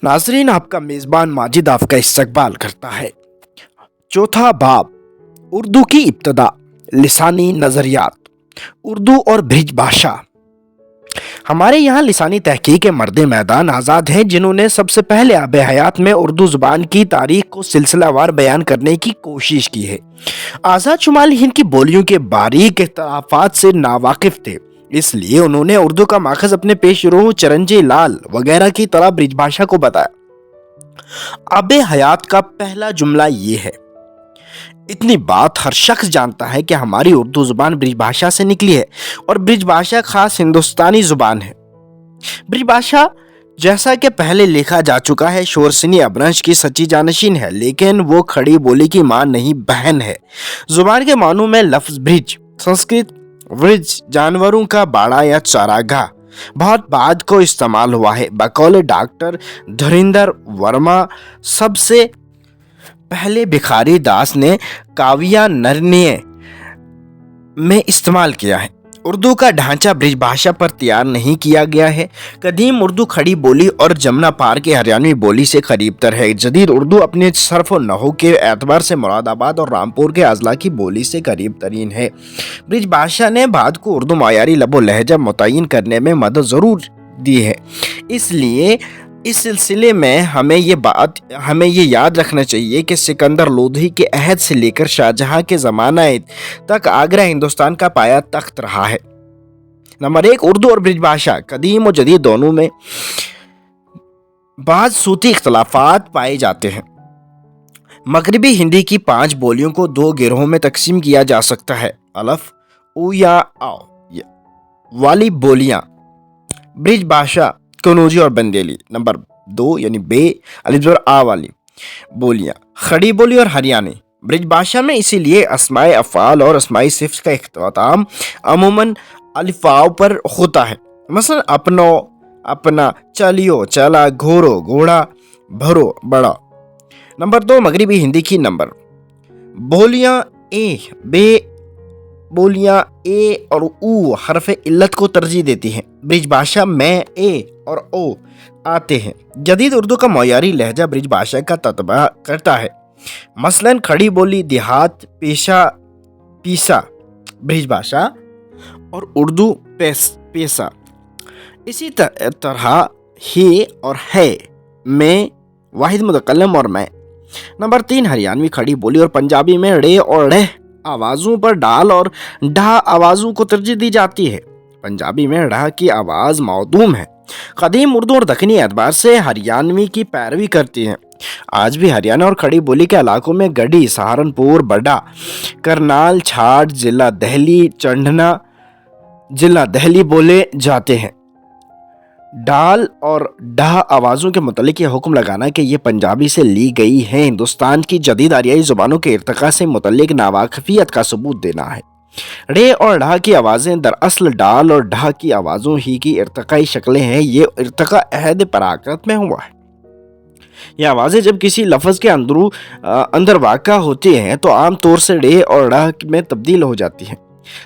नाजरीन, आपका मेज़बान माजिद आपका इस्तकबाल करता है। चौथा बाब, उर्दू की इब्तदा, लिसानी नज़रियात। उर्दू और ब्रिज भाषा। हमारे यहाँ लिसानी तहकीक के मर्द मैदान आज़ाद हैं, जिन्होंने सबसे पहले आब हयात में उर्दू ज़ुबान की तारीख को सिलसिलावार बयान करने की कोशिश की है। आज़ाद शुमाली हिंद की बोलियों के बारीक इख्तलाफात से नावाकिफ थे, इसलिए उन्होंने उर्दू का माखज़ अपने पेश रो चरंजी लाल वगैरह की तरह ब्रिज भाषा को बताया। आब हयात का पहला जुमला ये है, इतनी बात हर शख्स जानता है कि हमारी उर्दू जुबान ब्रिज भाषा से निकली है और ब्रिज भाषा खास हिंदुस्तानी जुबान है। ब्रिज भाषा, जैसा कि पहले लिखा जा चुका है, शोरसिनी अपभ्रंश की सच्ची जानशीन है, लेकिन वो खड़ी बोली की मां नहीं, बहन है। जुबान के मानों में लफ्ज ब्रिज, संस्कृत व्रिज, जानवरों का बाड़ा या चारागाह, बहुत बाद को इस्तेमाल हुआ है। बकौल डॉक्टर धुरिंदर वर्मा सबसे पहले भिखारी दास ने काव्या नरण्य में इस्तेमाल किया है। उर्दू का ढांचा ब्रिज भाषा पर तैयार नहीं किया गया है। कदीम उर्दू खड़ी बोली और जमुना पार के हरियाणवी बोली से करीबतर है। जदीद उर्दू अपने सर्फ और नहू के एतबार से मुरादाबाद और रामपुर के अजला की बोली से करीब तरीन है। ब्रिज भाषा ने बाद को उर्दू मायारी लबो लहजा मुतय्यन करने में मदद ज़रूर दी है। इसलिए इस सिलसिले में हमें ये याद रखना चाहिए कि सिकंदर लोधी के अहद से लेकर शाहजहां के ज़माना तक आगरा हिंदुस्तान का पाया तख्त रहा है। नंबर 1, उर्दू और ब्रिज भाषा। कदीम और जदीद दोनों में बाज़ सूती इख्तलाफात पाए जाते हैं। मगरबी हिंदी की 5 बोलियों को 2 गिरोहों में तकसीम किया जा सकता है। अलफ, उ या आओ वाली बोलियां ब्रिज भाषा, कनौजी और बंदेली। नंबर 2 यानी बे अलिफ ज़बर आ वाली बोलियां खड़ी बोली और हरियाणी। ब्रिज भाषा में इसीलिए अस्माए अफ़आल और अस्माए सिफ़्त का इख्तिताम अमूमन अलिफ़ाव पर होता है। मसलन अपनो, अपना, चलियो, चला, घोड़ो, घोड़ा, भरो, बड़ा। नंबर 2, मगरिबी हिंदी की नंबर बोलियां ए, बे बोलियां ए और ऊ हरफ इल्लत को तरजीह देती हैं। ब्रिज भाषा में ए और ओ आते हैं। जदीद उर्दू का मयारी लहजा ब्रिज भाषा का ततबा करता है। मसलन खड़ी बोली देहात, पेशा, पीसा ब्रिज भाषा और उर्दू पेशा। इसी तरह हे और है में वाहिद मुतकल्लम और मैं। नंबर 3, हरियाणवी खड़ी बोली और पंजाबी में रे और ड़ह आवाज़ों पर डाल और ढा आवाज़ों को तरजीह दी जाती है। पंजाबी में ढा की आवाज़ मौदूम है। कदीम उर्दू और दक्कनी एतबार से हरियाणवी की पैरवी करती हैं। आज भी हरियाणा और खड़ी बोली के इलाकों में गढ़ी, सहारनपुर, बड़ा, करनाल, छाट, जिला दहली, चंडना जिला दहली बोले जाते हैं। डाल और डाह आवाज़ों के मुतल्लिक ये हुक्म लगाना कि ये पंजाबी से ली गई है, हिंदुस्तान की जदीद आरियाई ज़ुबानों के इर्तिका से मुतल्लिक नावाकिफियत का सबूत देना है। रे और ढा की आवाज़ें दरअसल डाल और ढा की आवाज़ों ही की इर्तिकाई शक्लें हैं। ये इर्तिका अहद पराकत में हुआ है। ये आवाज़ें जब किसी लफ्ज़ के अंदर वाक़ा होती हैं तो आम तौर से रे और ढा में तब्दील हो जाती हैं।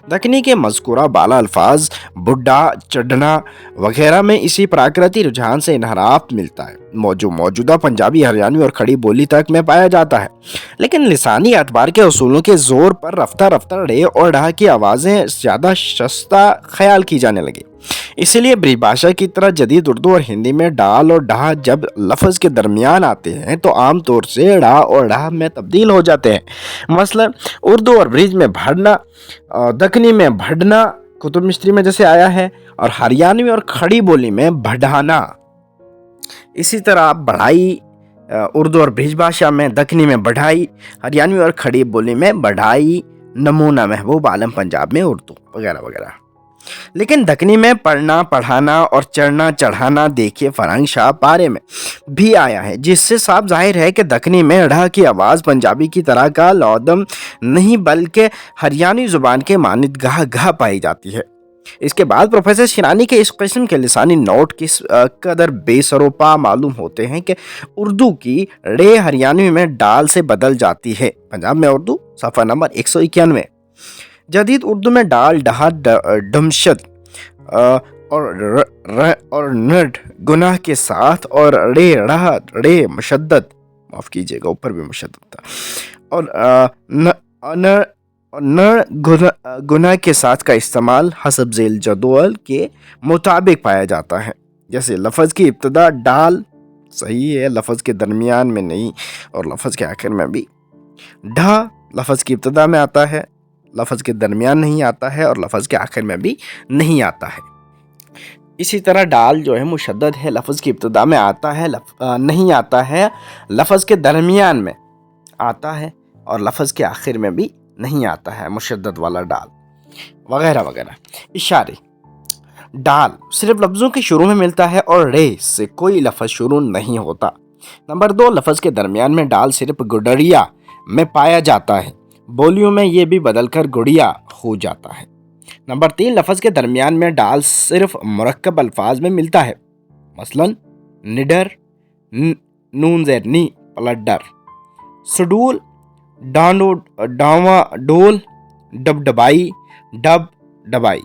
दक्कनी के मज़कूरा बाला अल्फाज बुड्ढा, चढ़ना वगैरह में इसी प्राकृतिक रुझान से इनहराफ मिलता है, मौजूदा पंजाबी, हरियाणवी और खड़ी बोली तक में पाया जाता है। लेकिन लिसानी एतबार के उसूलों के जोर पर रफ्ता रफ्ता रे और ढा की आवाज़ें ज़्यादा सस्ता ख्याल की जाने लगी। इसीलिए ब्रिज भाषा की तरह जदीद उर्दू और हिंदी में डाल और ढा जब लफ्ज़ के दरमियान आते हैं तो आम तौर से ढा और ढा में तब्दील हो जाते हैं। मसलन उर्दू और ब्रिज में भरना, दक्कनी में भड़ना कुतुब मिस्री में जैसे आया है, और हरियाणवी और खड़ी बोली में बढ़ाना। इसी तरह बढ़ाई उर्दू और ब्रिज भाषा में, दक्कनी में बढ़ाई, हरियाणवी और खड़ी बोली में बढ़ाई, नमूना महबूब आलम पंजाब में उर्दू वगैरह वगैरह। लेकिन दक्कनी में पढ़ना, पढ़ाना और चढ़ना, चढ़ाना देखिए फरंग शाह पारे में भी आया है, जिससे साफ जाहिर है कि दक्कनी में ढ की आवाज़ पंजाबी की तरह का लौदम नहीं बल्कि हरियाणवी ज़ुबान के मानित गाह गाह पाई जाती है। इसके बाद प्रोफेसर शिरानी के इस किस्म के लिसानी नोट किस कदर बेसरोपा मालूम होते हैं कि उर्दू की रे हरियाणवी में डाल से बदल जाती है। पंजाब में उर्दू, सफ़ा नंबर 191। जदीद उर्दू में डाल, डहा, डमशद اور اور نڈ گناہ کے ساتھ، اور رے مشدد، معاف کیجیے گا اوپر بھی مشدد تھا، اور گناہ کے ساتھ کا استعمال حسب ذیل جدول کے مطابق پایا جاتا ہے. جیسے لفظ کی ابتدا ڈال صحیح ہے، لفظ کے درمیان میں نہیں، اور لفظ کے آخر میں بھی. ڈھا لفظ کی ابتدا میں آتا ہے، لفظ کے درمیان نہیں آتا ہے، اور لفظ کے آخر میں بھی نہیں آتا ہے. اسی طرح ڈال جو ہے مشدد ہے، لفظ کی ابتدا میں آتا ہے، نہیں آتا ہے، لفظ کے درمیان میں آتا ہے، اور لفظ کے آخر میں بھی نہیں آتا ہے، مشدد والا ڈال وغیرہ وغیرہ. اشارے. ڈال صرف لفظوں کے شروع میں ملتا ہے، اور رے سے کوئی لفظ شروع نہیں ہوتا. نمبر 2، لفظ کے درمیان میں ڈال صرف گڈریا میں پایا جاتا ہے، بولیوں میں یہ بھی بدل کر گڑیا ہو جاتا ہے. نمبر 3، لفظ کے درمیان میں ڈال صرف مرکب الفاظ میں ملتا ہے، مثلا نڈر، نون زیر نی پلٹ ڈر، سڈول، ڈاواں ڈول، ڈب ڈبائی، ڈب ڈبائی.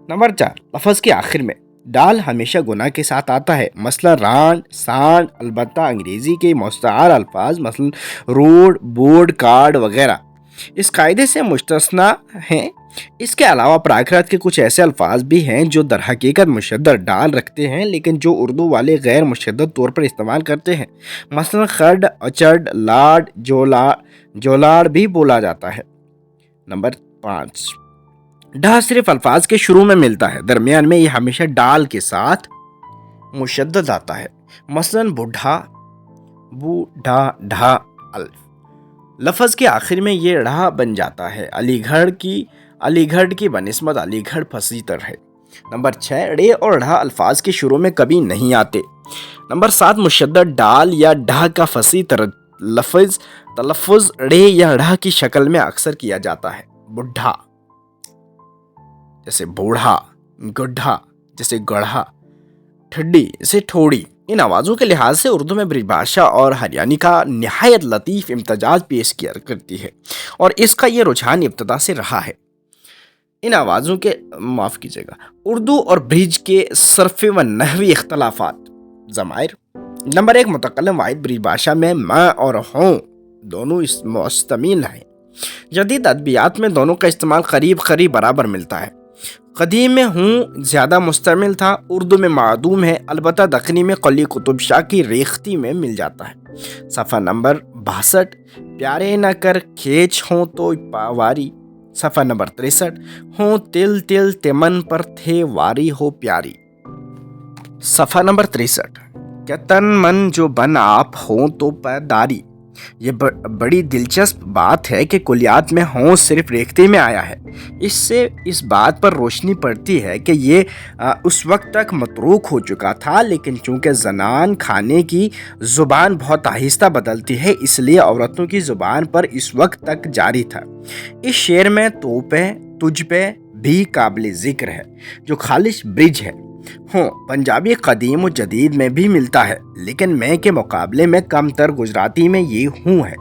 نمبر 4، لفظ کے آخر میں ڈال ہمیشہ گناہ کے ساتھ آتا ہے، مثلا رانڈ، سانڈ. البتہ انگریزی کے مستعار الفاظ مثلا روڈ، بورڈ، کارڈ وغیرہ اس قاعدے سے مستثنی ہیں. اس کے علاوہ پراکرت کے کچھ ایسے الفاظ بھی ہیں جو در حقیقت مشدد ڈال رکھتے ہیں، لیکن جو اردو والے غیر مشدد طور پر استعمال کرتے ہیں، مثلا خرڈ، اچرڈ، لاڈ، جولاڑ بھی بولا جاتا ہے. نمبر 5، ڈھا صرف الفاظ کے شروع میں ملتا ہے، درمیان میں یہ ہمیشہ ڈال کے ساتھ مشدد آتا ہے، مثلا بوڑھا، بوڑھا ڈھا الف. لفظ کے آخر میں یہ ڑھا بن جاتا ہے. علی گڑھ کی بنسبت علی گڑھ فصیح ہے. نمبر 6، ڑے اور ڑھا الفاظ کے شروع میں کبھی نہیں آتے. نمبر 7، مشدد ڈال یا ڈھا کا فصیح تلفظ ڑے یا ڑھا کی شکل میں اکثر کیا جاتا ہے. بڈھا جیسے بوڑھا، گڈھا جیسے گڑھا، ٹھڈی جیسے ٹھوڑی. ان آوازوں کے لحاظ سے اردو میں برج بھاشا اور ہریانی کا نہایت لطیف امتزاج پیش کیا کرتی ہے، اور اس کا یہ رجحان ابتدا سے رہا ہے. ان آوازوں کے معاف کیجیے گا اردو اور برج کے صرفی و نحوی اختلافات. ضمائر. نمبر 1، متکلم واحد برج بھاشا میں میں اور ہوں دونوں مستعمل ہیں. جدید ادبیات میں دونوں کا استعمال قریب برابر ملتا ہے. قدیم میں ہوں زیادہ مستعمل تھا، اردو میں معدوم ہے، البتہ دکنی میں قلی قطب شاہ کی ریختی میں مل جاتا ہے. صفحہ نمبر 62، پیارے نہ کر کھیچ ہوں تو پاواری. صفحہ نمبر 63، ہوں تل تل تمن پر تھے واری ہو پیاری. صفحہ نمبر 63، کہ تن من جو بن آپ ہوں تو پائیداری. یہ بڑی دلچسپ بات ہے کہ کلیات میں ہوں صرف ریختی میں آیا ہے. اس سے اس بات پر روشنی پڑتی ہے کہ یہ اس وقت تک متروک ہو چکا تھا، لیکن چونکہ زنان کھانے کی زبان بہت آہستہ بدلتی ہے، اس لیے عورتوں کی زبان پر اس وقت تک جاری تھا. اس شعر میں تو پہ، تجھ پہ بھی قابل ذکر ہے، جو خالص برج ہے. ہوں پنجابی قدیم و جدید میں بھی ملتا ہے، لیکن میں کے مقابلے میں کم تر گجراتی میں یہ ہوں ہے.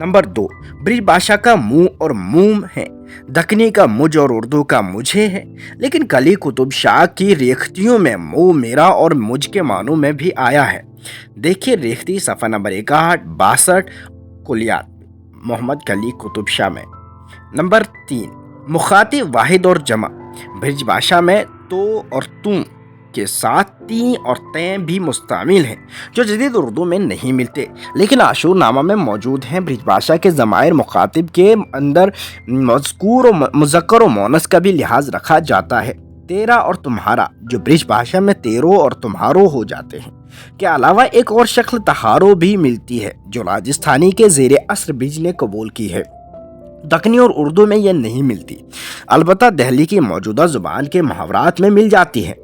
نمبر 2، برج بھاشا کا منہ اور موم ہے، دکنی کا مجھ اور اردو کا مجھے ہے، لیکن قلی قطب شاہ کی ریختیوں میں مو، میرا اور مجھ کے معنوں میں بھی آیا ہے. دیکھیے ریختی صفحہ نمبر 61-62 کلیات محمد قلی قطب شاہ میں. نمبر 3، مخاطب واحد اور جمع. برج بھاشا میں تو اور تم کے ساتھ تی اور تیں بھی مستعمل ہیں، جو جدید اردو میں نہیں ملتے، لیکن عاشور نامہ میں موجود ہیں. برج بھاشا کے ضمائر مخاطب کے اندر مذکر و مؤنث کا بھی لحاظ رکھا جاتا ہے. تیرا اور تمہارا، جو برج بھاشا میں تیرو اور تمہارو ہو جاتے ہیں، کے علاوہ ایک اور شکل تہارو بھی ملتی ہے، جو راجستھانی کے زیر اثر برج نے قبول کی ہے. دکنی اور اردو میں یہ نہیں ملتی، البتہ دہلی کی موجودہ زبان کے محاورات میں مل جاتی ہے،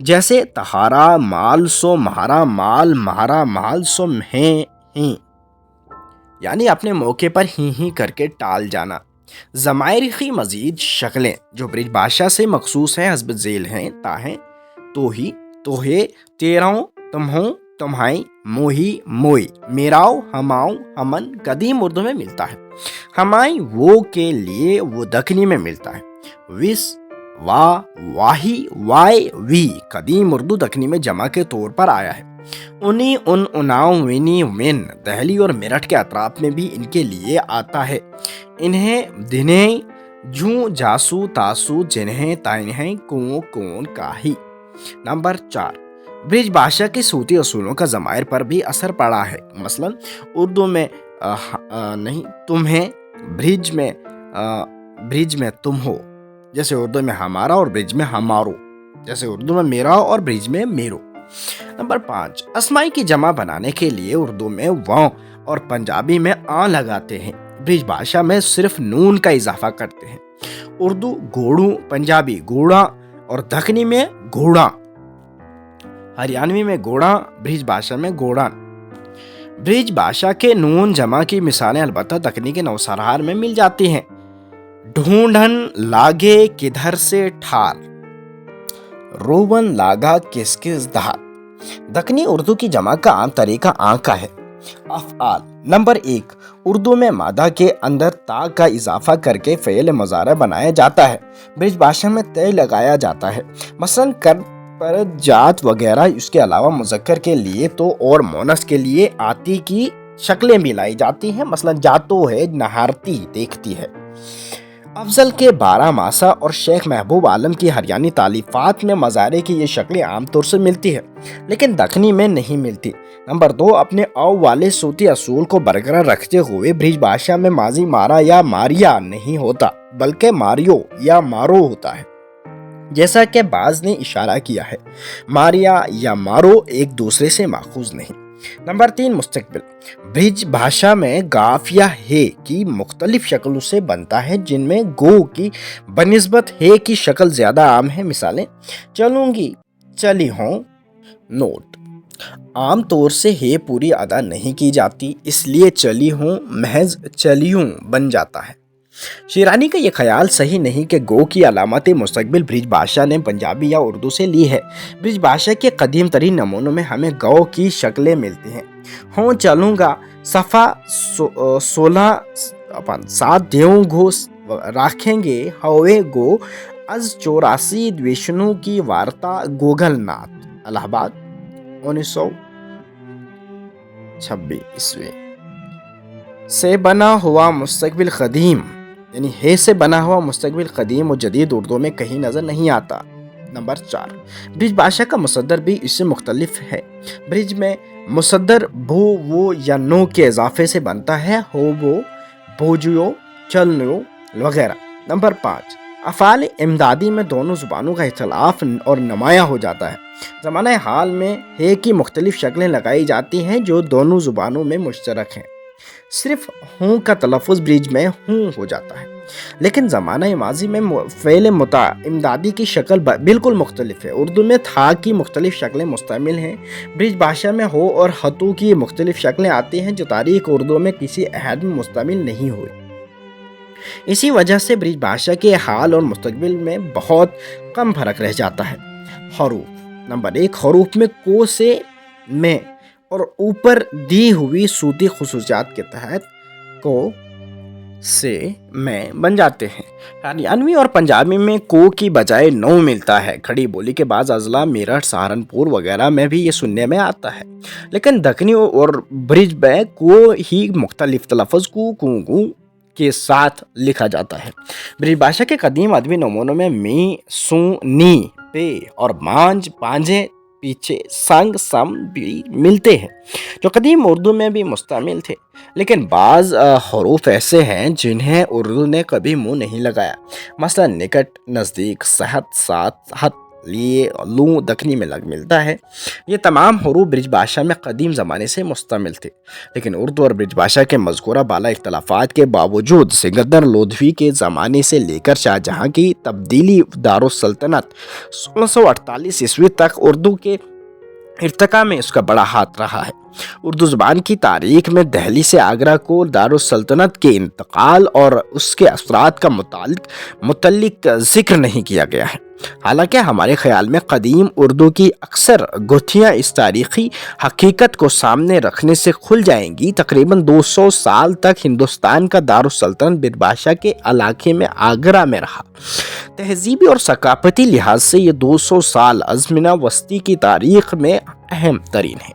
جیسے تہارا مال سو مہارا مال، مہارا مال سو ہیں ہی، یعنی اپنے موقع پر ہی کر کے ٹال جانا. ضمائر کی مزید شکلیں جو برج بھاشا سے مخصوص ہیں حسب ذیل ہیں: تاہیں، توہی، توہے، تیراؤں، تمہوں، تمہائیں، موہی، موئی، میراؤ، ہماؤں، ہمن قدیم اردو میں ملتا ہے. ہمائیں وہ کے لیے وہ دکنی میں ملتا ہے. وس، वा, वाही, वाय, वी कदीम उर्दू दक्कनी में जमा के तौर पर आया है। उन्हीं, उन, उनाव, विनी, विन दहली और मेरठ के अतराफ में भी इनके लिए आता है। इन्हें, दिन्हें, जूं, जासू, तासू, जिन्हें, ताइन्हें, कुओं, कौन, काही। नंबर 4, ब्रिज भाषा के सूती असूलों का ज़माइर पर भी असर पड़ा है। मसलन उर्दू में नहीं, तुम्हें, ब्रिज में तुम हो, जैसे उर्दू में हमारा, और ब्रिज में हमारो, जैसे उर्दू में मेरा और ब्रिज में मेरो। नंबर 5, अस्माई की जमा बनाने के लिए उर्दू में वां और पंजाबी में आ लगाते हैं। ब्रिज भाषा में सिर्फ नून का इजाफा करते हैं। उर्दू घोड़ू, पंजाबी घोड़ा और दक्कनी में घोड़ा, हरियाणवी में घोड़ा, ब्रिज भाषा में घोड़ान। ब्रिज भाषा के नून जमा की मिसालें अलबत्ता दक्कनी के नौसरार में मिल जाती हैं। ढूंढन लागे किधर से ठार, रोवन लागा किस किस धार। दक्कनी उर्दू की जमा का आम तरीका आंका है। अफ़आल। नंबर 1, उर्दू में मादा के अंदर ता का इजाफा करके फ़ेल मुज़ारा बनाया जाता है। ब्रिज भाषा में तय लगाया जाता है। मसलन कर, पर, जात वगैरह। इसके अलावा मुज़क्कर के लिए तो और मोनस के लिए आती की शक्लें भी लाई जाती हैं। मसलन जातो है, नहारती, देखती है। अफजल के 12 मासा और शेख महबूब आलम की हरियाणी तालीफात में मज़ारे की ये शक्लें आमतौर से मिलती है, लेकिन दक्कनी में नहीं मिलती। नंबर 2, अपने औ वाले सूती असूल को बरकरार रखते हुए ब्रिज भाषा में माजी मारा या मारिया नहीं होता, बल्कि मारियो या मारो होता है। जैसा कि बाज ने इशारा किया है, मारिया या मारो एक दूसरे से माखूज नहीं। नंबर 3, मुस्तकबिल। ब्रिज भाषा में गाफ या हे की मुख्तलिफ शक्लों से बनता है, जिनमें गो की बनिस्बत हे की शक्ल ज्यादा आम है। मिसालें, चलूंगी, चली हों। नोट, आम तौर से हे पूरी अदा नहीं की जाती, इसलिए चली हों महज चलियूं बन जाता है। शिरानी का ये ख्याल सही नहीं कि गो की अलामत मुस्तकबिल ब्रिज भाषा ने पंजाबी या उर्दू से ली है। ब्रिज भाषा के कदीम तरीन नमूनों में हमें गौ की शक्लें मिलती हैं। हों, चलूंगा, सफ़ा 16 7 देव घो राखेंगे, हवे गो, अज 84 विष्णु की वार्ता गोगलनाथ। इलाहाबाद 1926 ईस्वी। से बना हुआ मुस्तकबिल कदीम, यानी हे से बना हुआ मुस्तकबिल कदीम और जदीद उर्दू में कहीं नजर नहीं आता। नंबर 4, ब्रिज भाषा का मुसद्दर भी इससे मुख्तलिफ है। ब्रिज में मुसद्दर भो, वो या नो के इजाफे से बनता है। हो, वो, भोजियो, चलनो वगैरह। नंबर 5, अफ़ाल इमदादी में दोनों ज़ुबानों का इख्तिलाफ और नुमाया हो जाता है। ज़माने हाल में हे की मुख्तलिफ शक्लें लगाई जाती हैं जो दोनों ज़ुबानों में मुश्तरक हैं। सिर्फ हूँ का तलफ़ुज़ ब्रिज में हूँ हो जाता है, लेकिन ज़माना माजी में फ़ेल मुता इमदादी की शक्ल बिल्कुल मुख्तलिफ है। उर्दू में था की मुख्तलिफ शक्लें मुस्तमिल हैं। ब्रिज भाषा में हो और हतू की मुख्तलिफ शक्लें आती हैं जो तारीख़ उर्दू में किसी अहद में मुस्तमिल नहीं हुई। इसी वजह से ब्रिज भाषा के हाल और मुस्तकबिल में बहुत कम फ़र्क रह जाता है। हरूफ। नंबर 1, हरूफ में को से में और ऊपर दी हुई सूती खुसूसियात के तहत को से में बन जाते हैं। हरियाणवी और पंजाबी में को की बजाय नो मिलता है। खड़ी बोली के बाद अजला, मेरठ, सहारनपुर वगैरह में भी ये सुनने में आता है, लेकिन दक्कनी और ब्रिज में को ही मुख्तलिफ तलफ़ुज़ कू के साथ लिखा जाता है। ब्रिज भाषा के कदीम अदबी नमूनों में मी, सू, नी, पे और मांझ, पांझे, पीछे, संग, सम भी मिलते हैं, जो कदीम उर्दू में भी मुस्तमिल थे। लेकिन बाज़ हरूफ ऐसे हैं जिन्हें उर्दू ने कभी मुंह नहीं लगाया। मसलन निकट, नज़दीक, सहत, साथ, हत, लिए, लू दक्कनी में लग मिलता है। ये तमाम हरूफ ब्रिज भाषा में कदीम ज़माने से मुस्तमिल थे, लेकिन उर्दू और ब्रिज भाषा के मज़कूरा बाला इख्तलाफात के बावजूद सिकंदर लोधी के ज़माने से लेकर शाहजहाँ की तब्दीली दारुस्सल्तनत 1648 ईस्वी तक उर्दू के इर्तिका में उसका बड़ा हाथ रहा है। उर्दू ज़ुबान की तारीख में दिल्ली से आगरा को दारुस्सल्तनत के इंतकाल और उसके असरात का मुतल्लिक जिक्र नहीं किया गया है। हालांकि हमारे ख्याल में कदीम उर्दू की अक्सर गुत्थियाँ इस तारीख़ी हकीकत को सामने रखने से खुल जाएंगी। तकरीबन 200 साल तक हिंदुस्तान का दारुस्सल्तनत ब्रिज भाषा के इलाके में आगरा में रहा। تہذیبی اور ثقافتی لحاظ سے یہ 200 سال ازمنہ وسطی کی تاریخ میں اہم ترین ہے۔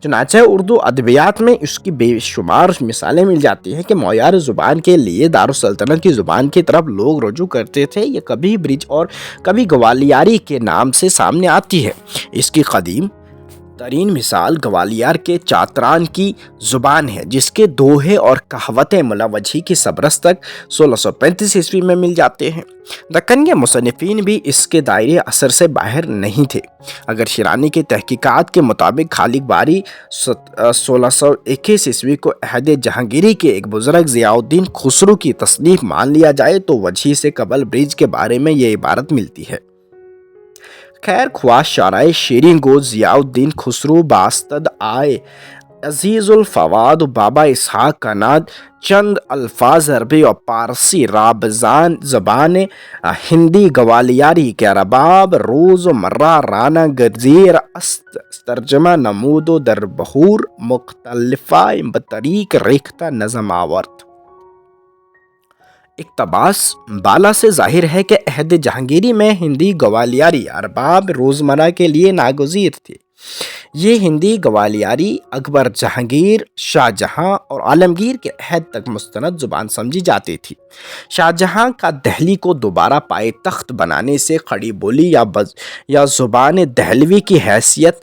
چنانچہ اردو ادبیات میں اس کی بے شمار مثالیں مل جاتی ہیں کہ معیار زبان کے لیے دارالسلطنت کی زبان کی طرف لوگ رجوع کرتے تھے۔ یہ کبھی برج اور کبھی گوالیاری کے نام سے سامنے آتی ہے۔ اس کی قدیم ترین مثال گوالیار کے چاتران کی زبان ہے، جس کے دوہے اور کہاوتیں ملاوجھی کی سبرس تک 1635 عیسوی میں مل جاتے ہیں۔ دکن کے مصنفین بھی اس کے دائرے اثر سے باہر نہیں تھے۔ اگر شیرانی کی تحقیقات کے مطابق خالق باری 1621 عیسوی کو عہد جہانگیری کے ایک بزرگ ضیاء الدین خسرو کی تصنیف مان لیا جائے تو وجھی سے قبل برج کے بارے میں یہ عبارت ملتی ہے۔ خیر خواہ شاعر شیرین گو ضیاء الدین خسرو باستد آئے عزیز الفواد بابا اسحاق کا ناد چند الفاظ عربی اور پارسی رابزان زبان ہندی گوالیاری کے رباب روز مرہ رانا گزیر است ترجمہ نمود و در بہور مختلفہ بطریق ریختہ نظم آورت۔ اقتباس: بالا سے ظاہر ہے کہ عہد جہانگیری میں ہندی گوالیاری ارباب روزمرہ کے لیے ناگزیر تھی۔ یہ ہندی گوالیاری اکبر، جہانگیر، شاہ جہاں اور عالمگیر کے عہد تک مستند زبان سمجھی جاتی تھی۔ شاہ جہاں کا دہلی کو دوبارہ پائے تخت بنانے سے کھڑی بولی یا زبان دہلوی کی حیثیت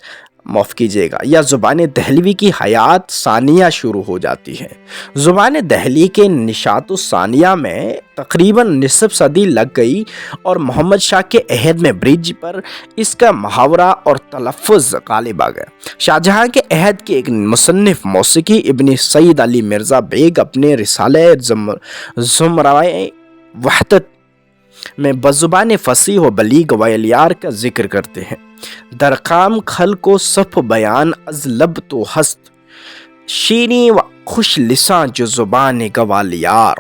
یا زبان دہلوی کی حیات ثانیہ شروع ہو جاتی ہے۔ زبان دہلی کے نشاط ثانیہ میں تقریباً نصف صدی لگ گئی اور محمد شاہ کے عہد میں برج پر اس کا محاورہ اور تلفظ غالب آ گیا۔ شاہ جہاں کے عہد کے ایک مصنف موسیقی ابن سید علی مرزا بیگ اپنے رسالہ زمرۂ وحدت میں بزبان فصیح و بلیغ گوالیار کا ذکر کرتے ہیں۔ درخام کھل کو صف بیان از لب تو ہست، شیریں و خوش لساں جو زبان گوالیار۔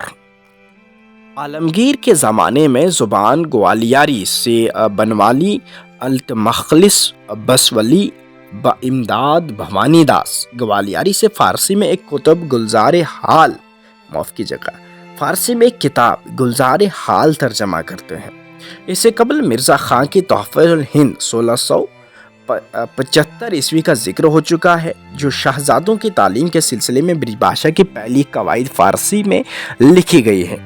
عالمگیر کے زمانے میں زبان گوالیاری سے بنوالی التمخلص بسولی با امداد بھوانی داس گوالیاری سے فارسی میں ایک کتب گلزار حال معاف کی جگہ فارسی میں ایک کتاب گلزار حال ترجمہ کرتے ہیں۔ اس سے قبل مرزا خان کی تحفۃ الہند 1675 عیسوی کا ذکر ہو چکا ہے، جو شاہزادوں کی تعلیم کے سلسلے میں برج بھاشا کی پہلی قواعد فارسی میں لکھی گئی ہیں۔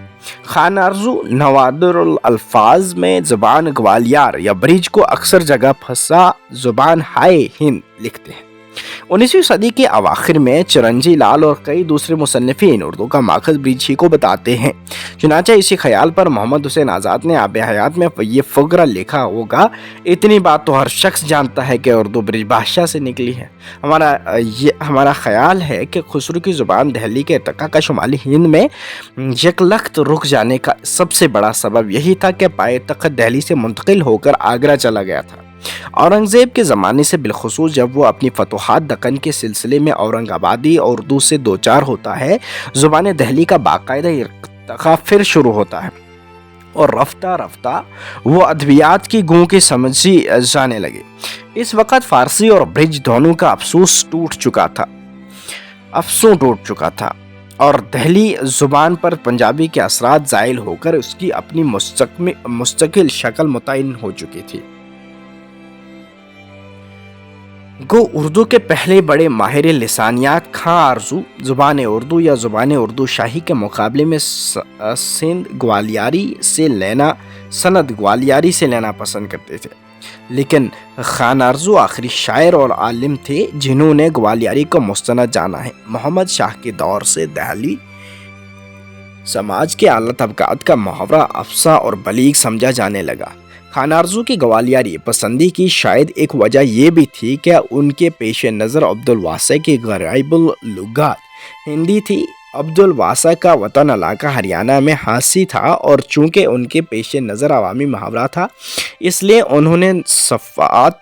خان ارزو نوادر الالفاظ میں زبان گوالیار یا برج کو اکثر جگہ پھنسا زبان ہائے ہند لکھتے ہیں۔ 19ویں صدی کے اواخر میں چرنجی لال اور کئی دوسرے مصنفین اردو کا ماخذ برج ہی کو بتاتے ہیں۔ چنانچہ اسی خیال پر محمد حسین آزاد نے آب حیات میں یہ فقرہ لکھا ہوگا: اتنی بات تو ہر شخص جانتا ہے کہ اردو برج بھاشا سے نکلی ہے۔ ہمارا خیال ہے کہ خسرو کی زبان دہلی کے ارتقاء کا شمالی ہند میں یکلخت رک جانے کا سب سے بڑا سبب یہی تھا کہ پائے تخت دہلی سے منتقل ہو کر آگرہ چلا گیا تھا۔ اورنگزیب کے زمانے سے بالخصوص جب وہ اپنی فتوحات دکن کے سلسلے میں اورنگ آبادی اور اردو سے دوچار ہوتا ہے، زبان دہلی کا باقاعدہ ارتقاء پھر شروع ہوتا ہے اور رفتہ رفتہ وہ ادبیات کی گوں کی سمجھی جانے لگے۔ اس وقت فارسی اور برج دونوں کا افسون ٹوٹ چکا تھا اور دہلی زبان پر پنجابی کے اثرات زائل ہو کر اس کی اپنی مستقل شکل متعین ہو چکی تھی۔ گو اردو کے پہلے بڑے ماہر لسانیات خان ارزو زبان اردو یا زبان اردو شاہی کے مقابلے میں سند گوالیاری سے لینا پسند کرتے تھے، لیکن خان ارزو آخری شاعر اور عالم تھے جنہوں نے گوالیاری کو مستند جانا ہے۔ محمد شاہ کے دور سے دہلی سماج کے اعلیٰ طبقات کا محاورہ افصاح اور بلیغ سمجھا جانے لگا۔ خان ارزو کی گوالیاری پسندی کی شاید ایک وجہ یہ بھی تھی کہ ان کے پیش نظر عبدالواسع کی غریب اللغات ہندی تھی۔ عبدالواسع کا وطن علاقہ ہریانہ میں ہانسی تھا اور چونکہ ان کے پیش نظر عوامی محاورہ تھا، اس لیے انہوں نے صفحات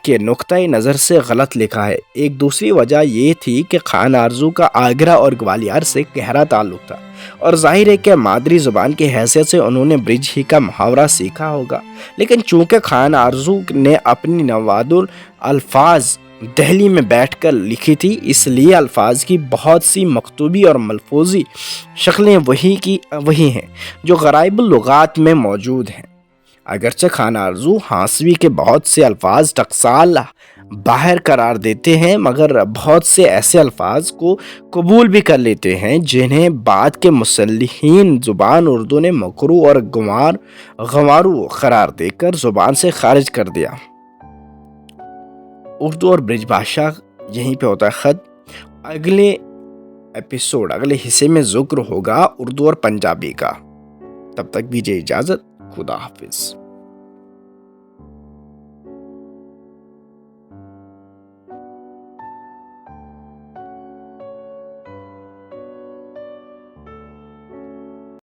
کے نقطۂ نظر سے غلط لکھا ہے۔ ایک دوسری وجہ یہ تھی کہ خان ارزو کا آگرہ اور گوالیار سے گہرا تعلق تھا اور ظاہر ہے کہ مادری زبان کی حیثیت سے انہوں نے برج ہی کا محاورہ سیکھا ہوگا، لیکن چونکہ خان ارزو نے اپنی نوادر الفاظ دہلی میں بیٹھ کر لکھی تھی، اس لیے الفاظ کی بہت سی مکتوبی اور ملفوظی شکلیں وہی ہیں جو غرائب اللغات میں موجود ہیں۔ اگرچہ خان ارزو ہانسوی کے بہت سے الفاظ ٹکسال باہر قرار دیتے ہیں، مگر بہت سے ایسے الفاظ کو قبول بھی کر لیتے ہیں جنہیں بعد کے مصلحین زبان اردو نے مکروہ اور غوارو قرار دے کر زبان سے خارج کر دیا۔ اردو اور برج بھاشا یہیں پہ ہوتا ہے ختم۔ اگلے اگلے حصے میں ذکر ہوگا اردو اور پنجابی کا۔ تب تک دیجیے اجازت، خدا حافظ۔